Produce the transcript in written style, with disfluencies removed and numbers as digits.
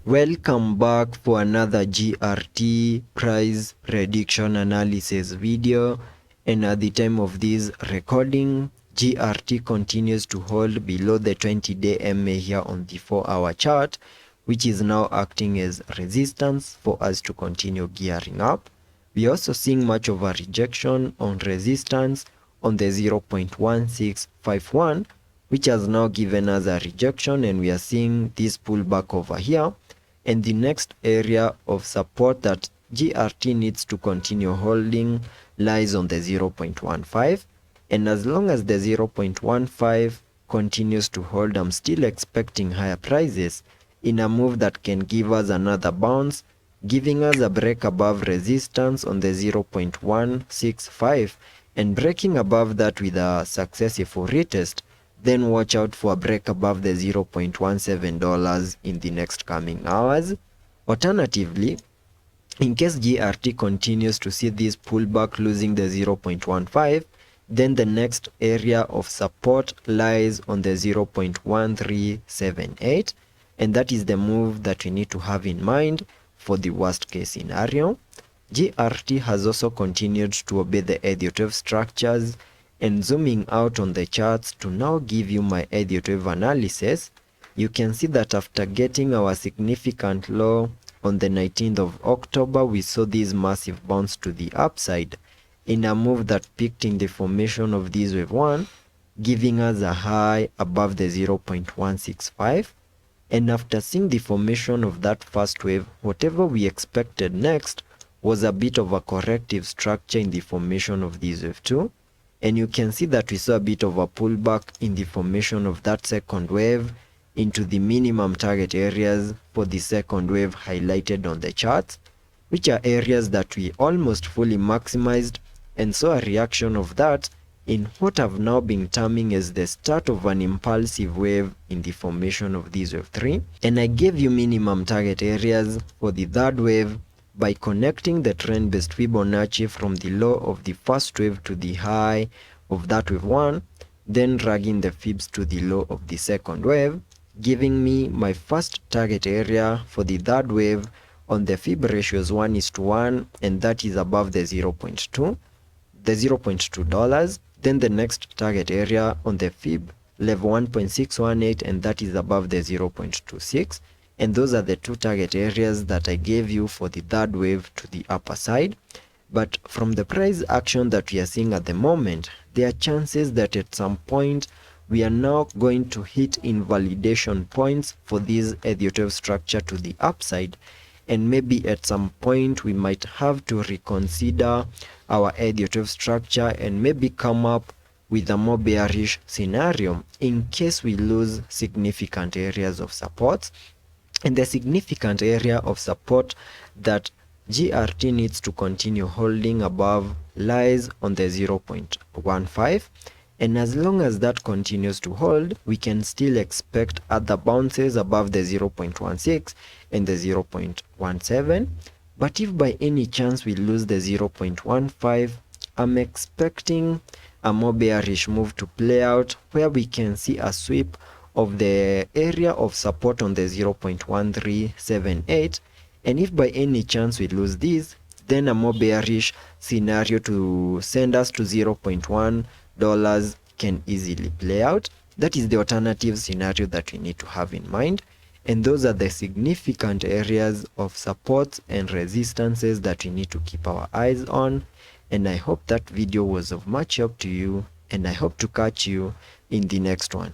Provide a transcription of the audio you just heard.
Welcome back for another GRT price prediction analysis video, and at the time of this recording, GRT continues to hold below the 20-day MA here on the 4-hour chart, which is now acting as resistance for us to continue gearing up. We are also seeing much of a rejection on resistance on the 0.1651, which has now given us a rejection, and we are seeing this pullback over here. And the next area of support that GRT needs to continue holding lies on the 0.15. And as long as the 0.15 continues to hold, I'm still expecting higher prices in a move that can give us another bounce, giving us a break above resistance on the 0.165 and breaking above that with a successful retest. Then watch out for a break above the $0.17 in the next coming hours. Alternatively, in case GRT continues to see this pullback losing the 0.15, then the next area of support lies on the 0.1378, and that is the move that we need to have in mind for the worst case scenario. GRT has also continued to obey the Elliot wave structures, and zooming out on the charts to now give you my Elliot wave analysis, you can see that after getting our significant low on the 19th of October, we saw this massive bounce to the upside in a move that peaked in the formation of this wave 1, giving us a high above the 0.165. And after seeing the formation of that first wave, whatever we expected next was a bit of a corrective structure in the formation of this wave 2. And you can see that we saw a bit of a pullback in the formation of that second wave into the minimum target areas for the second wave highlighted on the charts, which are areas that we almost fully maximized, and saw a reaction of that in what I've now been terming as the start of an impulsive wave in the formation of this wave 3. And I gave you minimum target areas for the third wave by connecting the trend-based Fibonacci from the low of the first wave to the high of that wave 1, then dragging the fibs to the low of the second wave, giving me my first target area for the third wave on the fib ratios 1:1, and that is above the $0.2. Then the next target area on the fib level 1.618, and that is above the 0.26. And those are the two target areas that I gave you for the third wave to the upper side. But from the price action that we are seeing at the moment, there are chances that at some point we are now going to hit invalidation points for this Elliot wave structure to the upside, and maybe at some point we might have to reconsider our Elliot wave structure and maybe come up with a more bearish scenario in case we lose significant areas of support. And the significant area of support that GRT needs to continue holding above lies on the 0.15. And as long as that continues to hold, we can still expect other bounces above the 0.16 and the 0.17. But if by any chance we lose the 0.15, I'm expecting a more bearish move to play out, where we can see a sweep of the area of support on the 0.1378. And if by any chance we lose this, then a more bearish scenario to send us to $0.1 can easily play out. That is the alternative scenario that we need to have in mind. And those are the significant areas of support and resistances that we need to keep our eyes on. And I hope that video was of much help to you, and I hope to catch you in the next one.